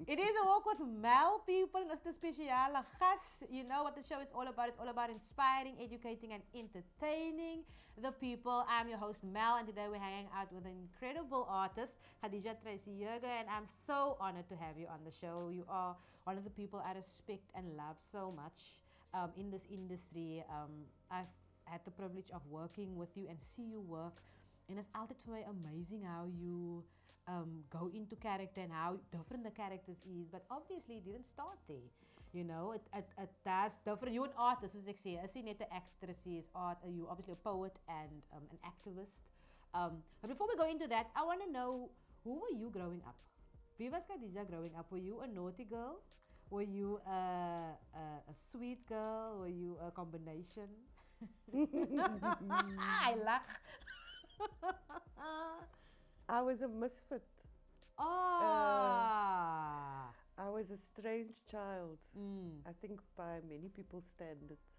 It is a walk with Mel, people, and it's the speciale gast. You know what the show is all about. It's all about inspiring, educating, and entertaining the people. I'm your host, Mel, and today we're hanging out with an incredible artist, Khadija Tracey Heeger, and I'm so honored to have you on the show. You are one of the people I respect and love so much in this industry. I've had the privilege of working with you and see you work. And it's altijd for me amazing how you go into character and how different the characters is. But obviously it didn't start there. You know, it does different. You're an artist, as I say. As jy net 'n actress is art, you obviously a poet and an activist. But before we go into that, I want to know, who were you growing up? Wie was Khadija growing up? Were you a naughty girl? Were you a sweet girl? Were you a combination? I laugh. I was a misfit. Ah. I was a strange child. I think by many people's standards.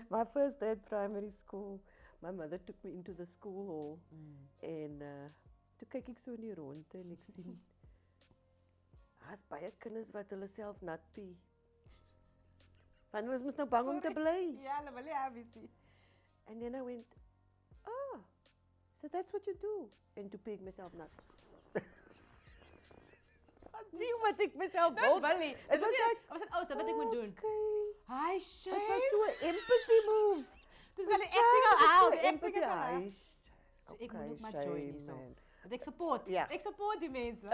My first day at primary school, my mother took me into the school hall en toe kyk ek so in die ronde en ek sien daar's baie kinders wat hulle self nat pee. Want hulle mos nou bang om te bly. Ja, hulle wil nie sien. And then I went, oh, so that's what you do. And to pick myself nat. Nie wat ek myself Don't bully. It was like, wat wat ek moet doen. Okay. Hi, shame. It was so 'n empathy move. Dis al die acting al out. Empathy. So ek moet ook maar join hier so. Want ek support. Ja. Ek support die mense.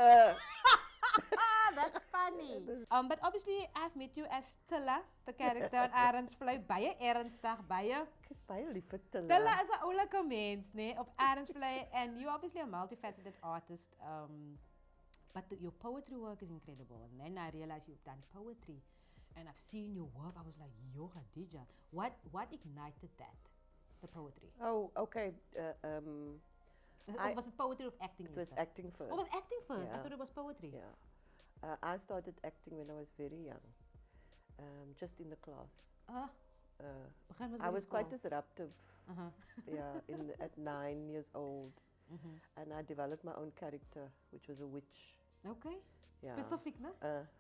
That's funny. But obviously I've met you as Tilla, the character in Arendsvlei, baie ernstig, baie. Ek is baie lief vir Tilla. Tilla is 'n oulike mens, nee, op Arendsvlei, and you're obviously a multifaceted artist. But your poetry work is incredible. And then I realized you've done poetry, and I've seen your work. I was like, yo, Khadija, what ignited that? The poetry. Oh, okay. Was it poetry or acting? It was acting first. Oh, it was acting first. I Yeah. thought it was poetry. Yeah. I started acting when I was very young, just in the class. I was quite disruptive. Yeah, at 9 years old, and I developed my own character, which was a witch. Okay. Yeah. Specific, no?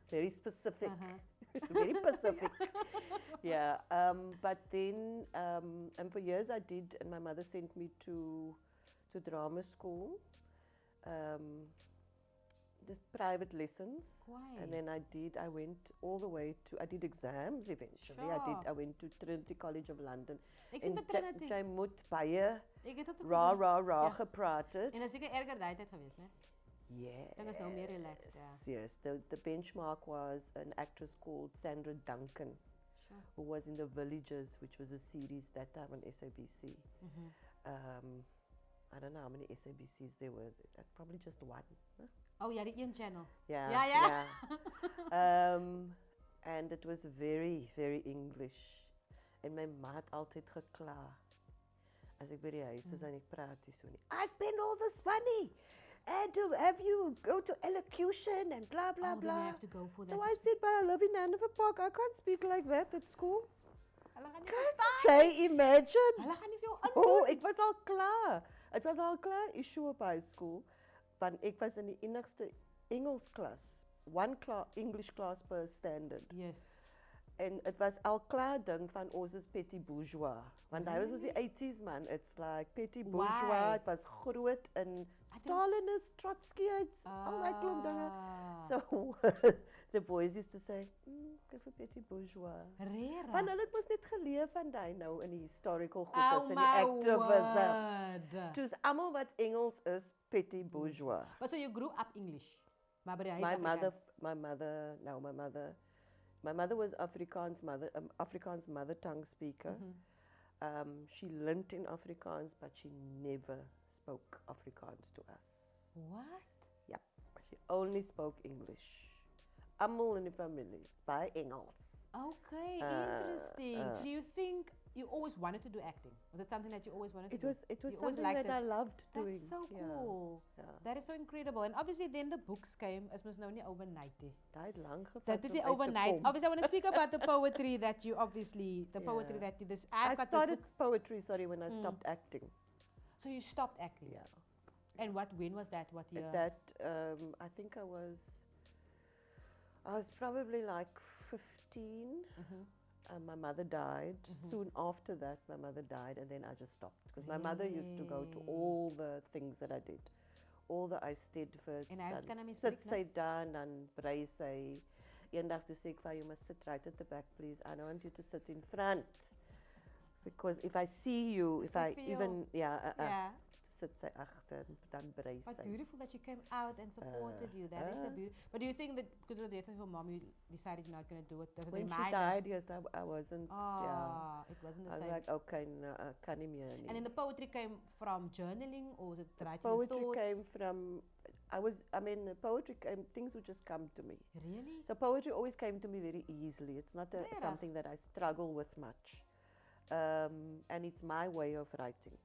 Very specific, very specific. Yeah. But then, and for years I did, and my mother sent me to drama school. Just private lessons. Why? And then I went all the way I did exams eventually. Sure. I went to Trinity College of London. Ek sien by Trinity. Jy moet baie Ek het dit ook raar gedoen. gepraat het. En is seker erger daai tyd geweest, né? Yes. Dink is nou meer relaxed, ja. Yes. The benchmark was an actress called Sandra Duncan, Sure. who was in The Villagers, which was a series that time on SABC. I don't know how many SABCs there were. Probably just one. Huh? Oh ja, die een channel. Yeah. Ja, ja. And it was very, very English. En my ma het altyd gekla. As ek by die huis is en ek praat hier so nie. I spend all this money. And to have you go to elocution and blah, blah, Oh, then blah. you have to go for that. So I said, but I live in Hanover Park. I can't speak like that at school. Hulle gaan nie Can't verstaan. jy imagine? Hulle gaan nie vir jou Oh, antwoord. ek was al klaar. Het was al klaar issue op high school. Want ek was in die enigste Engels klas. One English class per standard. Yes. En het was al klaar ding van ons is petty bourgeois. Want hy was mos die 80s man. It's like petty bourgeois. Why? Het was groot in Stalin is Trotsky uit. Al daai klomp dinge. So the boys used to say, give a petty bourgeois. Rare. Want hulle het mos net geleef van daai nou in die historical Oh goedes en die my activism. word. Dus almal wat Engels is petty bourgeois. But so you grew up English. Maar by die huis My Afrikaans. mother was Afrikaans mother tongue speaker. She learnt in Afrikaans, but she never spoke Afrikaans to us. What? Yep, she only spoke English. Almal in die familie by Engels. Okay, interesting. Do you think you always wanted to do acting? Was it something that you always wanted to do? It was You always something liked that I it? loved doing. That's so Yeah, cool. yeah. That is so incredible. And obviously then the books came, is mos nou nie overnight nie. Dit het lank gevat. That did om it uit te overnight. kom. Obviously I want to speak about the poetry that you obviously, the poetry Yeah. that you, this, I I've got this started book. poetry, when I stopped acting. So you stopped acting. Yeah. And when was that? What year? That I think I was probably like 15. My mother died. Soon after that, my mother died, and then I just stopped. Because my mother used to go to all the things that I did. All the uitstedfits, En hy kan dan hom nie sit spreek sy dan brei sy. Eendag toe sê ek vir haar, you must sit right at the back, please. I don't want you to sit in front. Because if I see you, if I even, Yeah. sit sy agter, dan brei But sy. beautiful that she came out and supported you. That is a beauty. But do you think that because of the death of her mom, you decided you're not going to do it? When she died, yes, I wasn't, It wasn't the I was same. like, okay, no, kan nie meer nie. And then the poetry came from journaling, or was it writing your Poetry thoughts? came from, poetry came, things would just come to me. Really? So poetry always came to me very easily. It's not Regtig? something that I struggle with much. And it's my way of writing.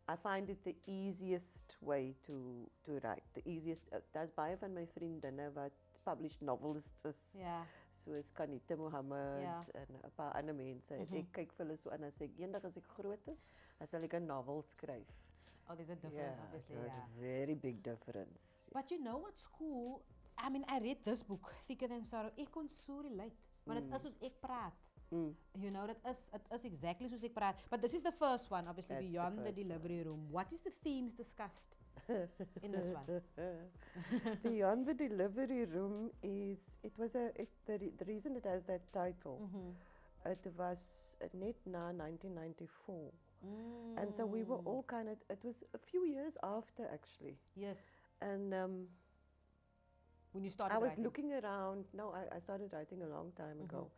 I find it the easiest way to write. The easiest, daar's baie van my vriendinne wat published novelists is. Yeah. Soos Khadija Mohammed Ja. en 'n paar ander mense. Ek kyk vir hulle so aan en sê ek eendag as ek groot is, dan sal ek 'n novel skryf. Oh, there's a difference, obviously. There's Yeah. a very big difference. But you know what school? I mean, I read this book, Thicker Than Sorrow. Ek kon so relate. Want dit is soos ek praat. You know, it is exactly soos ek praat. But this is the first one, obviously, That's the Beyond the first Delivery Room. What is the themes discussed in this one? Beyond the Delivery Room is, the reason it has that title, it was net na 1994. And so we were all kind of, it was a few years after actually. Yes. And when you started I was writing. looking around, no, I started writing a long time ago.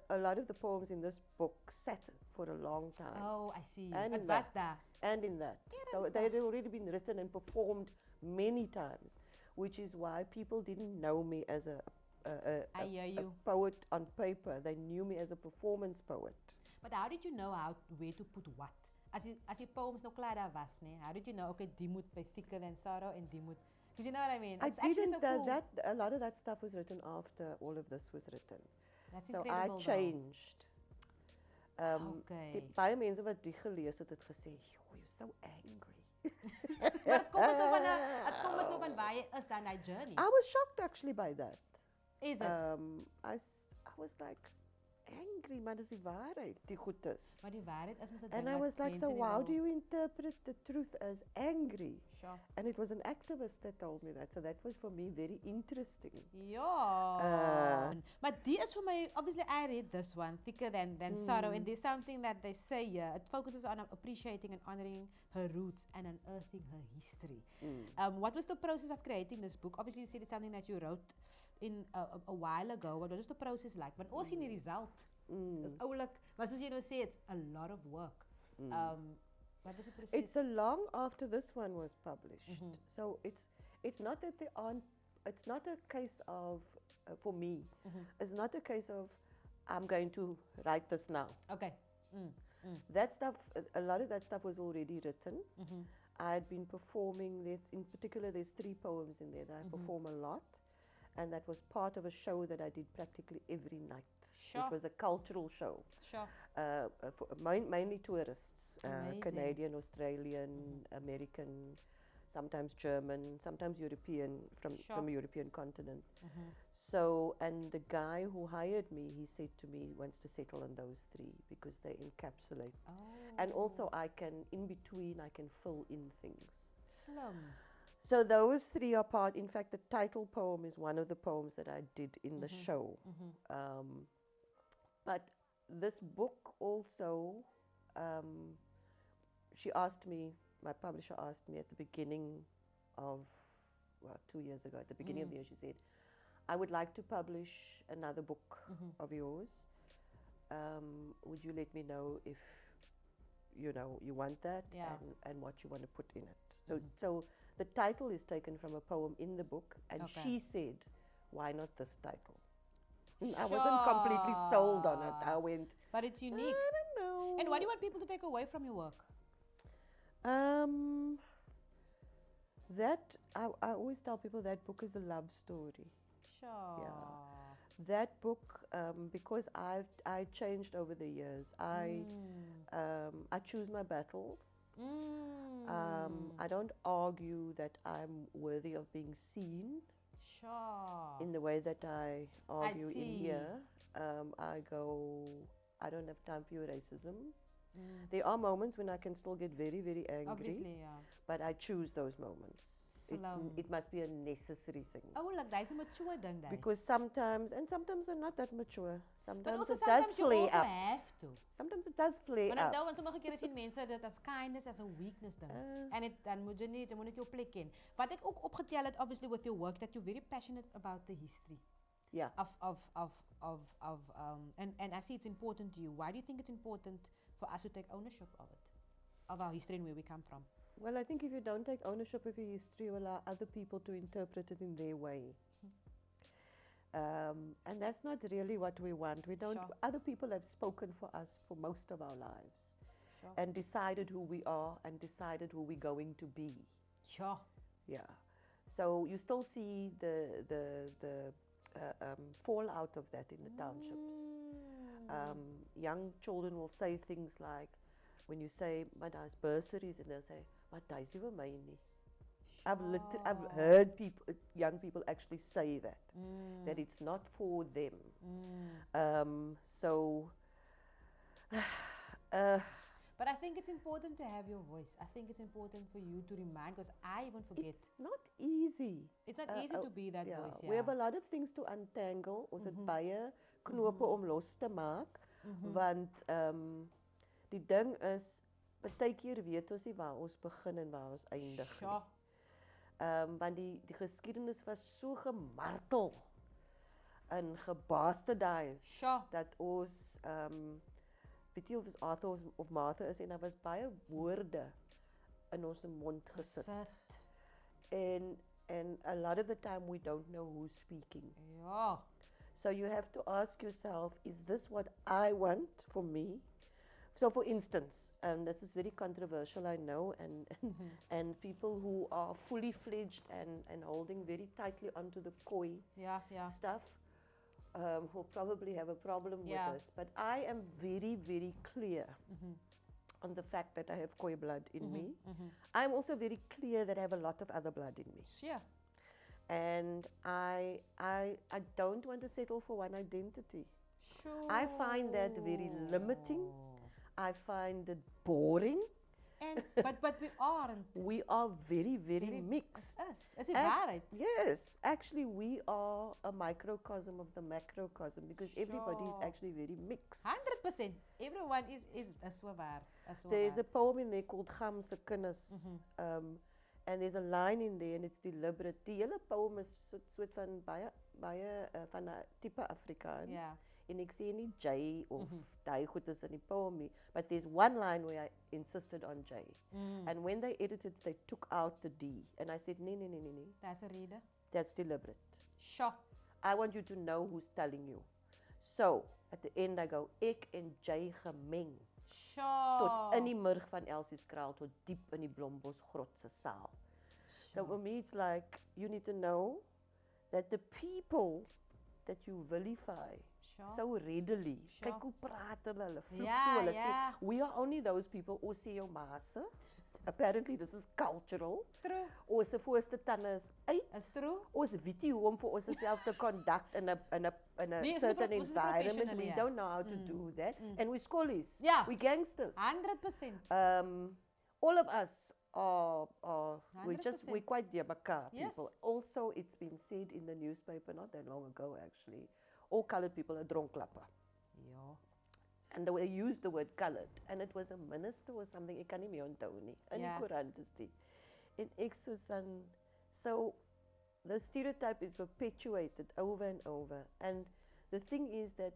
A lot of the poems in this book sat for a long time. Oh, I see. And It in was that. there. And in that. So they had already been written and performed many times, which is why people didn't know me as I hear a you. poet on paper. They knew me as a performance poet. But how did you know where to put what? As die poems nou klaar daar was, nee, how did you know, okay, die moet by Thicker Than Sorrow and die moet, because you know what I mean? I It's actually didn't, so cool. a lot of that stuff was written after all of this was written. That's So I incredible, changed. Okay. Baie mense wat die gelees het gesê, you're so angry. Maar het kom ons nou van waar jy is dan die journey. I was shocked actually by that. Is it? I was like, angry, maar dis die waarheid, die goed is. Maar die waarheid is mos 'n ding. And I wat was like, so mense nie how wil- do you interpret the truth as angry? Sure. And it was an activist that told me that. So that was for me very interesting. Ja. Maar die is vir my, obviously I read this one, Thicker Than Sorrow, and there's something that they say here. It focuses on appreciating and honoring her roots and unearthing her history. What was the process of creating this book? Obviously you said it's something that you wrote in a while ago. What was the process like? But also in the result. Dis oulik. Maar soos jy nou sê, it's a lot of work. What was the process? It's a long after this one was published. So it's not that there aren't, it's not a case of, for me, it's not a case of, I'm going to write this now. Okay. That stuff, a lot of that stuff was already written. I had been performing, in particular there's 3 poems in there that I perform a lot. And that was part of a show that I did practically every night, Sure. which was a cultural show. Sure. Mainly tourists, Amazing. Canadian, Australian, American, sometimes German, sometimes European, from the European continent. So, and the guy who hired me, he said to me he wants to settle on those 3 because they encapsulate. And also I can, in between, I can fill in things. Slim. So those 3 are part, in fact the title poem is one of the poems that I did in the show. But this book also, she asked me, my publisher asked me at the beginning of, 2 years ago, at the beginning of the year, she said, I would like to publish another book of yours. Would you let me know if, you want that and what you want to put in it. So the title is taken from a poem in the book, and she said, why not this title? I wasn't completely sold on it. I went, But it's unique. I don't know. And what do you want people to take away from your work? That, I always tell people that book is a love story. Sure. Yeah. That book, because I changed over the years. I choose my battles. I don't argue that I'm worthy of being seen Sure. in the way that I argue in see. here. I don't have time for your racism. There are moments when I can still get very, very angry, Obviously, yeah. but I choose those moments. It must be a necessary thing. Oh, like that's a mature thing, that. Because sometimes they're not that mature. But Sometimes also it does sometimes you flare also up. have to. Sometimes it does flare Maar up. nou, in sommige kere sien mense dit as kindness, as a weakness ding. En dan moet jy moet net jou plek ken. Wat ek ook opgetel het, obviously with your work, that you're very passionate about the history. Yeah. And I see it's important to you. Why do you think it's important for us to take ownership of it? Of our history and where we come from? Well, I think if you don't take ownership of your history, you allow other people to interpret it in their way. And that's not really what we want. We don't. Sure. Other people have spoken for us for most of our lives, Sure. and decided who we are and decided who we're going to be. Sure. Yeah. So you still see the fallout of that in the townships. Young children will say things like, when you say, "Maar daar's bursaries," and they'll say, "Maar daai is nie vir my nie." I've heard young people actually say that it's not for them. But I think it's important to have your voice. I think it's important for you to remind, because I even forget. It's not easy. It's not easy to be that voice. Yeah. We have a lot of things to untangle. Ons het baie knope om los te maak, want die ding is, partykeer weet ons nie waar ons begin en waar ons eindig nie. Sure. Want die geskiedenis was so gemartel en gebastardized, Sure. dat ons weet jy of ons Arthur of Martha is, en daar was baie woorde in ons mond gesit. And a lot of the time we don't know who's speaking. Ja. So you have to ask yourself, is this what I want for me? So for instance, this is very controversial, I know, and people who are fully fledged and holding very tightly onto the Khoi stuff will probably have a problem with this. But I am very, very clear on the fact that I have Khoi blood in me. I'm also very clear that I have a lot of other blood in me. Sure. And I don't want to settle for one identity. Sure. I find that very limiting. I find it boring. But we aren't. We are very, very mixed. Is it right? Yes, actually we are a microcosm of the macrocosm, because everybody is actually very mixed. 100%. Everyone is so waar. There's a poem in there called Gamse Kinders. And there's a line in there, and it's deliberate. Die hele poem is soort van baie van 'n tipe Afrikaans. Yeah. En ek sê nie J of daai goed is in die poem nie, but there's one line where I insisted on J. And when they edited, they took out the D. And I said, nee. That's a rede. That's deliberate. Sure. I want you to know who's telling you. So, at the end I go, ek en J gemeng. Sure. Tot in die murg van Elsie's kraal, tot diep in die Blombos grot se saal. So for me it's like, you need to know that the people that you vilify so readily, kyk hoe praat hulle vloek so, hulle sê, we are only those people, ons sê jou maase. Apparently this is cultural. True. Ons se voorste tande is uit. Is true. Ons weet nie hoe om vir onsself te conduct in a certain environment. We don't know how to do that. And we're scollies. Yeah. We're gangsters. 100%. All of us are we're 100%. quite Diabaka people. Yes. Also, it's been said in the newspaper not that long ago actually, all colored people are dronklapper. Ja. And they used the word colored, and it was a minister or something, ek kan nie meer onthou nie. In die koerant is dit. En ek so the stereotype is perpetuated over and over. And the thing is that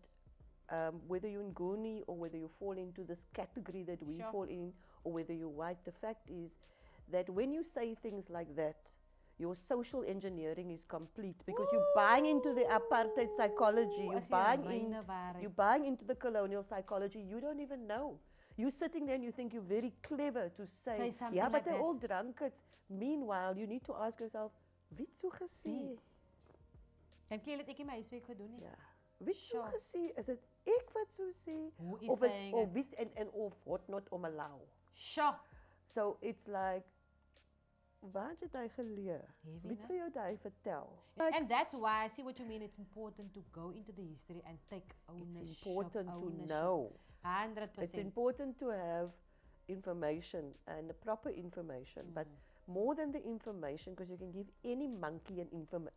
whether you're Nguni or whether you fall into this category that we fall in, or whether you're white, the fact is that when you say things like that, your social engineering is complete, because you're buying into the apartheid psychology, you're buying into the colonial psychology. You don't even know. You're sitting there and you think you're very clever to say yeah, but like they're all drunkards. Meanwhile, you need to ask yourself, wie het so gesê? Dan kleer dit ek in my huiswerk gedoen nie. Ja. Wie het so gesê? Is dit ek wat so sê? Of wie en of what not om allow? Sure. So it's like, waar het jy geleer? Heavy, Wie het né? vir jou daai vertel? And that's why I see what you mean. It's important to go into the history and take ownership. It's important to ownership. know. 100%. It's important to have information and the proper information, but more than the information, because you can give any monkey an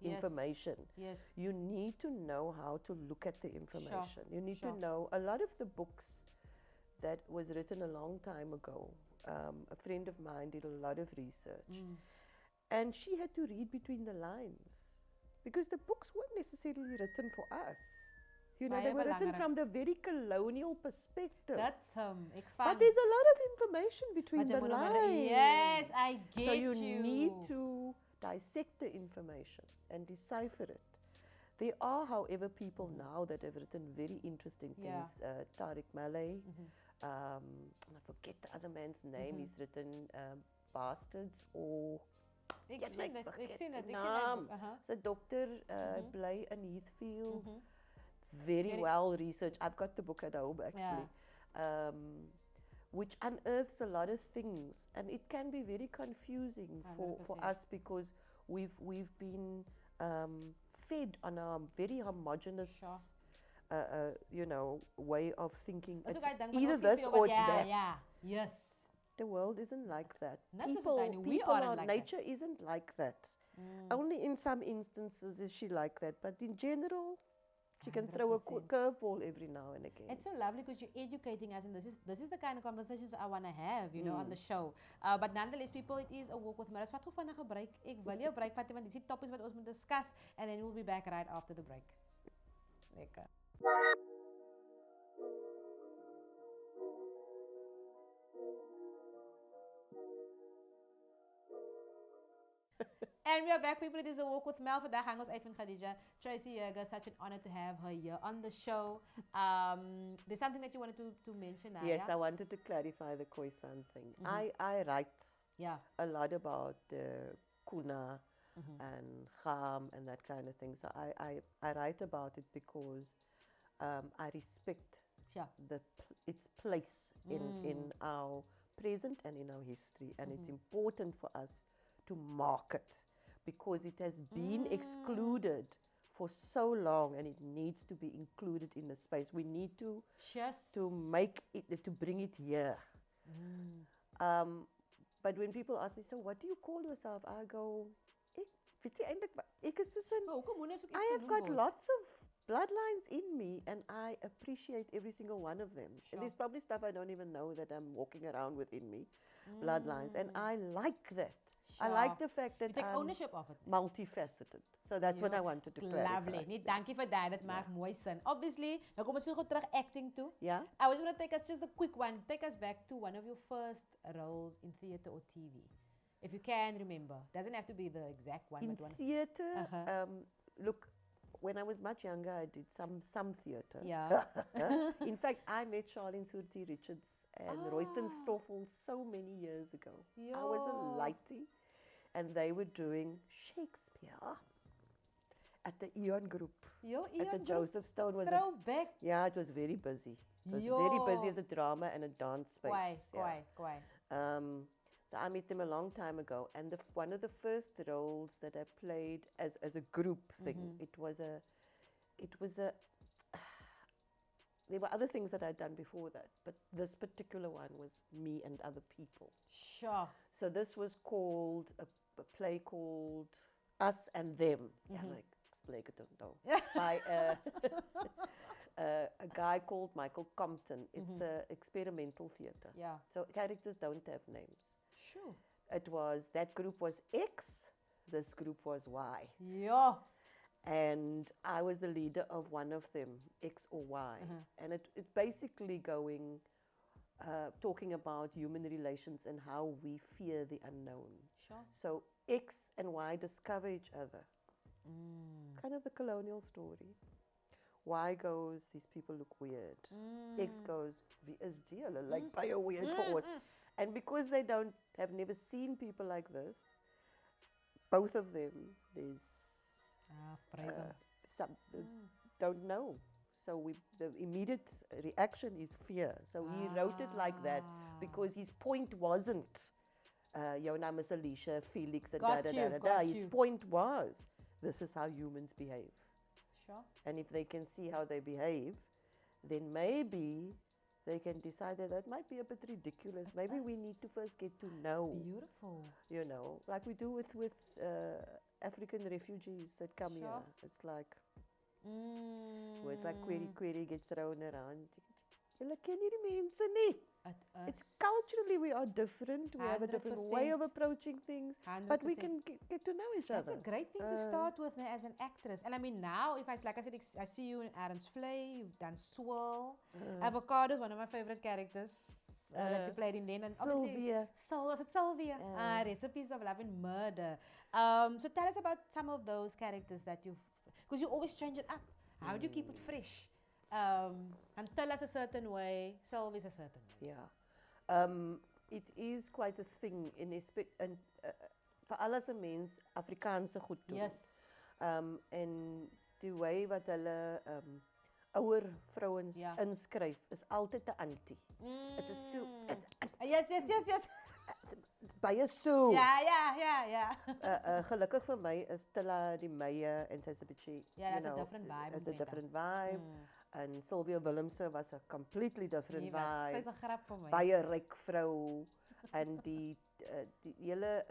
information. Yes. You need to know how to look at the information. You need Sure. to know a lot of the books that was written a long time ago. A friend of mine did a lot of research, and she had to read between the lines because the books weren't necessarily written for us. You know, they Baie were written belangrik. from the very colonial perspective. That's ek But van there's a lot of information between wat jy the moet nou lines. Yes, I get So you you. need to dissect the information and decipher it. There are, however, people now that have written very interesting Yeah. things. Tariq Malay, and I forget the other man's name. He's written Bastards or Ek Ken sien my dit, ek vergeet sien die dit, ek sien naam. dit. So Dr. Bly in Heathfield, Very- very well researched. I've got the book at home actually, which unearths a lot of things, and it can be very confusing for 100%. us because we've been fed on a very homogenous, you know, way of thinking. Dis It's ook hy dink van either ons kies this vir or wat- it's that. Ja, yes. The world isn't like that. Niks is People, tiny. We people aren't are, like that. nature isn't like that. Only in some instances is she like that, but in general, she can throw a 100%. curveball every now and again. It's so lovely because you're educating us, and this is the kind of conversations I want to have, you know, on the show. But nonetheless, people, it is a walk with Maris. Wat gaan gebruik? Ek wil jou break vat want dis die topics wat ons moet discuss, and then we'll be back right after the break. Lekker. And we are back, people. It is a walk with Mel. Vandaag gaan ons uit met Khadija Tracey Heeger. Such an honor to have her here on the show. There's something that you wanted to mention now. Yes, yeah? I wanted to clarify the Khoisan thing. I write Yeah. a lot about kuna and kham and that kind of thing. So I write about it because I respect Sure. its place in our present and in our history, and it's important for us to mark it because it has been excluded for so long, and it needs to be included in the space. We need to Just make it, to bring it here. But when people ask me, so what do you call yourself? I go, weet jy eintlik ek is soos 'n Maar hoekom moet ons ook iets I have genoem got word? lots of bloodlines in me, and I appreciate every single one of them. Sure. And there's probably stuff I don't even know that I'm walking around with in me, bloodlines, and I like that. I like Sure. the fact You that take I'm ownership of it. multifaceted. So that's what I wanted to clarify. Lovely. Nee, dankie vir daai. Dit maak mooi sin. Obviously, nou kom ons weer gou terug acting toe. Yeah. I was going to take us just a quick one. Take us back to one of your first roles in theater or TV. If you can remember. Doesn't have to be the exact one, In but one. theater, look, when I was much younger, I did some theater. Yeah. In fact, I met Charlene Surti Richards and Royston Stoffel so many years ago. I was a Yo. lightie, and they were doing Shakespeare at the Eon Group. Yo, At the Ian Group. Joseph Stone was Throwback. yeah, it was very busy. It was very busy Yo. as a drama and a dance space. Kwai, yeah. kwai. So I met them a long time ago, and one of the first roles that I played as a group thing, it was a. There were other things that I'd done before that, but this particular one was me and other people. Sure. So this was called a play called Us and Them. Ja, nou, ek spreek het onthou. By a guy called Michael Compton. It's a experimental theatre. Yeah. So characters don't have names. Sure. That group was X, this group was Y. Yeah. And I was the leader of one of them, X or Y. And it's basically talking about human relations and how we fear the unknown. Sure. So X and Y discover each other. Kind of the colonial story. Y goes, these people look weird. X goes, wie is die? Hulle lyk baie weird vir ons. And because they have never seen people like this, both of them, don't know. So the immediate reaction is fear. So he wrote it like that because his point wasn't Jou naam is Alicia, Felix, and Got you, got His you. point was, this is how humans behave. Sure. And if they can see how they behave, then maybe they can decide that that might be a bit ridiculous. Maybe we need to first get to know, Beautiful. you know, like we do with African refugees that come Sure. here. It's like, where it's like query gets thrown around. Julle ken hierdie mense nie. It's culturally we are different. We have a different way of 100%. approaching things, but we can get to know each That's other. a great thing to start with as an actress. And I mean, now, if like I said, I see you in Aaron's Flay, you've done Swirl. Avocado is one of my favorite characters that you played in then. And Sylvia. Was it Sylvia? Recipes of Love and Murder. So tell us about some of those characters that you've, because you always change it up. How do you keep it fresh? Until us a certain way, Sylvia's a certain way. Yeah. It is quite a thing in en vir alles 'n mens Afrikaanse goed doen. Yes. En die way wat hulle ouer vrouens inskryf is altyd 'n antie. Dit is so Yes. It's baie so. Ja. Gelukkig vir my is Tilla die Meyer en sy's 'n bietjie, that's a different vibe. It's a different vibe. En Sylvia Willemse was a completely different vibe. Sy's 'n grap vir my. Baie ryk vrou en die hele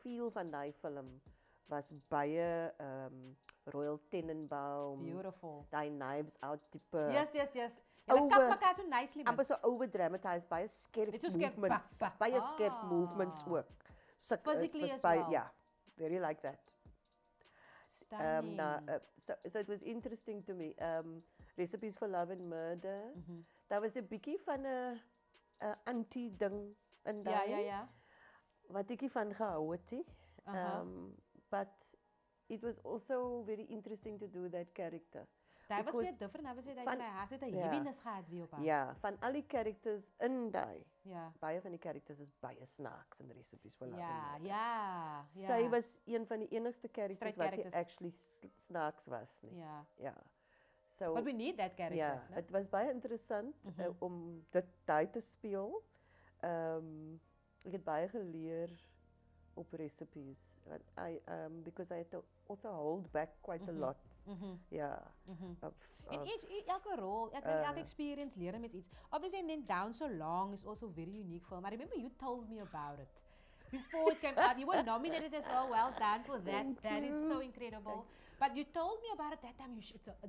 feel van daai film was baie Royal Tenenbaum. Beautiful. Daai Knives Out tipe. Yes. Hulle kap mekaar so nicely. Amper so over dramatized, baie skerp movements. Baie skerp movements ook. Physically as well. Yeah, very like that. Stunning. So it was interesting to me. Recipes for Love and Murder. Daar was 'n bietjie van 'n anti-ding in daai. Ja. Wat ek nie van gehou het nie. But it was also very interesting to do that character. That was weer different. That was weer hy het 'n heaviness gehad wie op haar. Ja, van al die characters in daai. Ja. Baie van die characters is baie snaaks in Recipes for Love and Murder. Ja. Sy was een van die enigste characters wat actually snaaks was nie. Ja. So, but we need that character. Ja, dit was baie interessant om daai te speel. Ek het baie geleer op Recipes. Because I had to also hold back quite a lot. Ja. In elke rol, elke experience leer 'n mens iets. Obviously, and then Down So Long is also a very unique film. I remember you told me about it before it came out. You were nominated as well. Well done for that. That is so incredible. But you told me about it that time.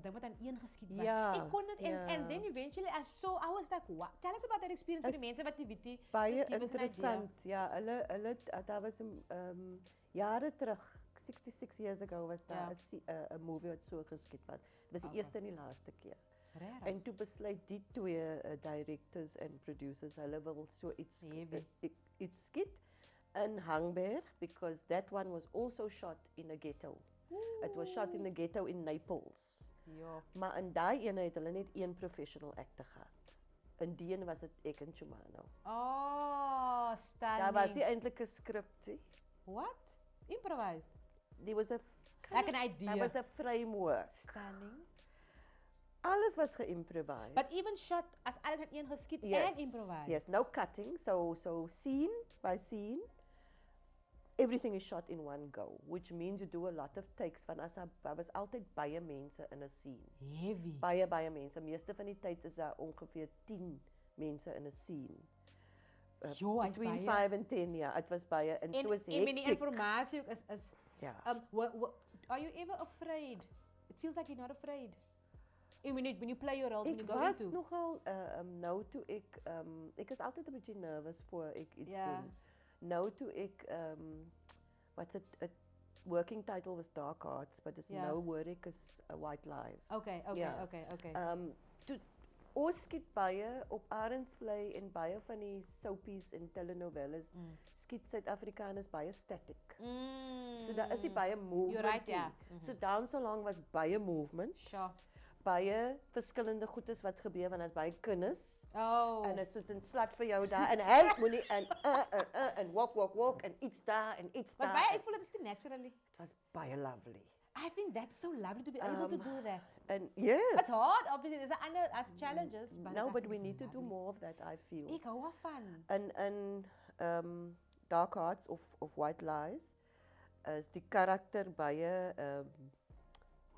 Dit wat aan een geskiet was. Ek kon dit and then eventually I was like, what? Tell us about that experience vir die mense wat die weet. Baie interessant. Ja, hulle daar was jare terug, 66 years ago was daar 'n movie wat so geskiet was. Dit was die eerste en die laaste keer. En toe besluit die twee directors en producers hulle wil so iets skiet in Hangberg, because that one was also shot in a ghetto. It was shot in a ghetto in Naples. Ja. Maar in daai ene het hulle net een professional actor gehad. In die een was dit ek en Chumano. Oh, stunning. Daar was nie eintlik 'n skrip nie. What? Improvised? There was a like an idea. There was a framework. Stunning. Alles was geïmprovised. But even shot as alles het een geskiet and improvised. Yes, no cutting. So scene by scene. Everything is shot in one go, which means you do a lot of takes. Van daar was altyd baie mense in 'n scene. Heavy. Baie mense. Meeste van die tyd is daar ongeveer 10 mense in 'n scene. Between 5 and 10, ja. It was baie en so is hectic. En die informasie is ja. Are you ever afraid? It feels like you're not afraid. When you play your role, when you go into. Ek was nogal nou toe ek is altyd 'n bietjie nervous voor ek iets doen. Nou toe ek what's it working title was Dark Arts, but it's nou word ek is White Lies. Okay. Toe ons skiet baie op Arendsvlei en baie van die soapies en telenovelas skiet Suid-Afrikaners baie static. So daar is nie baie movement. You're right, yeah. So Down So Long was baie movement. Sure. Baie verskillende goedes wat gebeur want daar's baie kinders. Oh. En dit is soos 'n slat vir jou daar en hy moenie en walk en iets daar en iets daar. Was baie, ek voel dit is naturally. It was baie lovely. I think that's so lovely to be able to do that. And yes. It's hard, obviously. There's as challenges, but no, but we need to do more of that, I feel. Ek hou daarvan. En Dark Hearts of White Lies is die karakter baie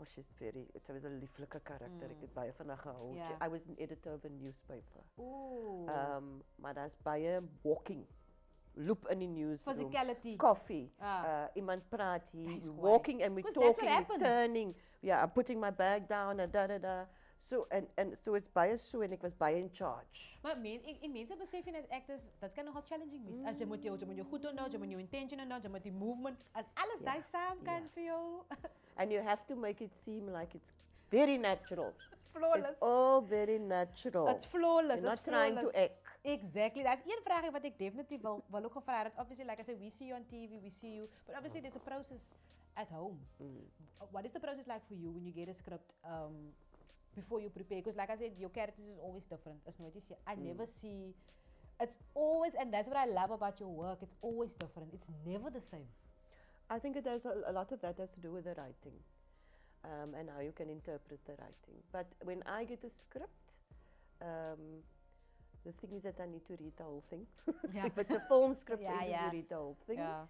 she's very, it was 'n lieflike karakter. Ek het baie van haar gehou. Ja. I was an editor of a newspaper. Ooh. Maar daar's baie walking. Loop in die newsroom. Physicality. Coffee. Iemand praat hier, walking and we're talking, we're turning. Yeah, I'm putting my bag down and da. So and so it's baie so en ek was baie in charge. Maar mense besef nie as actors, dat kan nogal challenging wees. As jy moet jou goed onthou, jy moet jou intention onthou, jy moet die movement, as alles daai saam kan vir jou. And you have to make it seem like it's very natural. Flawless. It's all very natural. It's flawless. You're not trying to act. Exactly. That's een vraag wat ek definitief wil ook gevra het. Obviously, like I said, we see you on TV, we see you, but obviously there's a process at home. What is the process like for you when you get a script before you prepare? Because like I said, your characters is always different. As nooit is I never see. It's always, and that's what I love about your work. It's always different. It's never the same. I think it has a lot of that has to do with the writing, and how you can interpret the writing. But when I get a script, the thing is that I need to read the whole thing. Yeah. If it's a film script, Yeah, you yeah. read the whole thing. Yeah.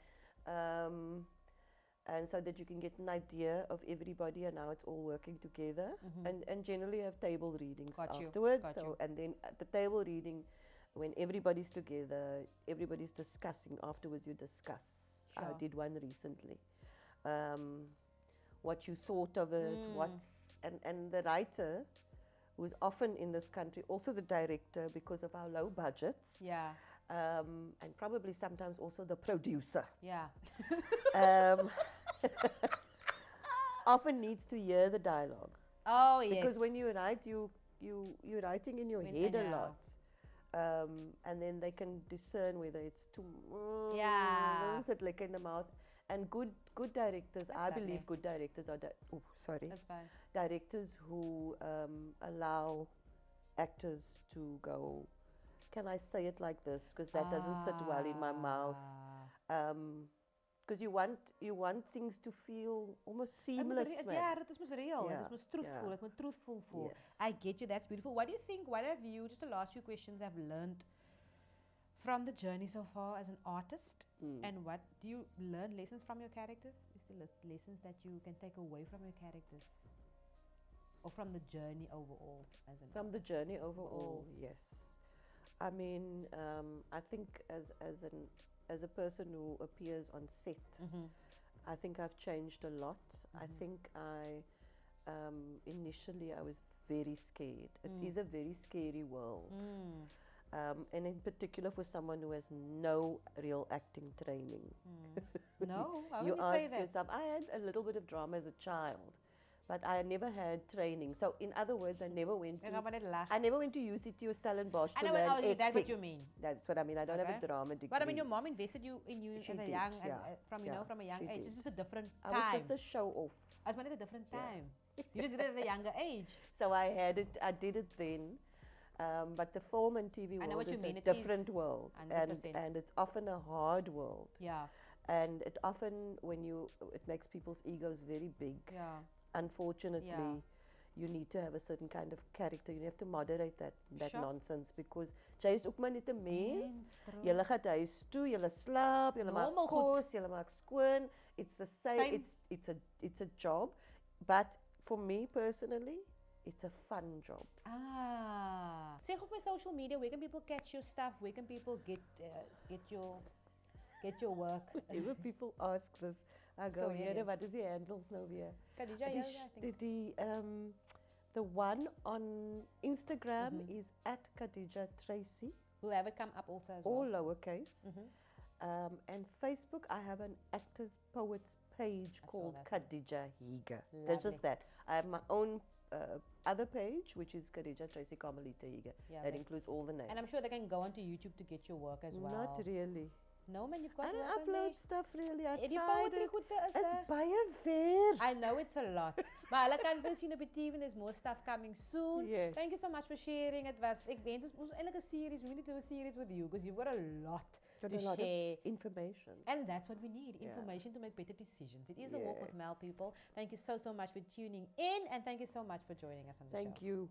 And so that you can get an idea of everybody and how it's all working together. And generally have table readings afterwards. And then at the table reading, when everybody's together, everybody's discussing. Afterwards, you discuss. I did one recently. What you thought of it, and the writer, who is often in this country, also the director, because of our low budgets. Yeah. And probably sometimes also the producer. Yeah. Often needs to hear the dialogue. Oh, yes. Because when you write, you're writing in your head a lot. And then they can discern whether it's too it like in the mouth. And good directors, I believe good directors are That's fine. directors who allow actors to go, can I say it like this? Because that doesn't sit well in my mouth. Because you want things to feel almost seamless. Yeah, it was real. It was truthful. It was truthful. Yes. I get you. That's beautiful. What do you think? What have you? Just the last few questions I've learned from the journey so far as an artist, and what do you learn lessons from your characters? Is there lessons that you can take away from your characters, or from the journey overall? From the journey overall, yes. I mean, I think as a person who appears on set, I think I've changed a lot. I think initially I was very scared. It is a very scary world. And in particular for someone who has no real acting training. No, I you wouldn't ask say that. yourself, I had a little bit of drama as a child, but I never had training. So in other words, I never went to UCT or Stellenbosch to learn acting. That's what you mean. That's what I mean. I don't have a drama degree. But I mean, your mom invested in you She as a did, young, from a young age. did. It's just a different I time. was just a show off. I was at a different time. You just did it at a younger age. So I did it then. But the film and TV world is a different world. 100%. And it's often a hard world. Yeah. And it often, it makes people's egos very big. Yeah. Unfortunately, you need to have a certain kind of character. You have to moderate that nonsense, because jy is ook maar net 'n mens. Julle gaan huis toe, julle slaap, julle maak kos, julle maak skoon. It's the same. It's a job, but for me personally, it's a fun job. Say of my social media, where can people catch your stuff? Where can people get your work? Whenever people ask this, I go, what is the handles now here? Khadija, I think. The one on Instagram is at Khadija Tracey. We'll have it come up also as well. All lowercase. And Facebook, I have an actors poets page called Khadija Heeger. That's just that. I have my own other page, which is Khadija Tracey Heeger. That includes all the names. And I'm sure they can go onto YouTube to get your work as well. Not really. No man, you've got I don't upload stuff really. I die tried it. It's baie ver. I know it's a lot. Maar hulle kan vir sien op die TV and there's more stuff coming soon. Yes. Thank you so much for sharing. Ek wens ons moes eintlik 'n series, we need to do a series with you because you've got a lot to share. Information. And that's what we need, information to make better decisions. It is a walk with Mel, people. Thank you so much for tuning in, and thank you so much for joining us on the show. Thank you.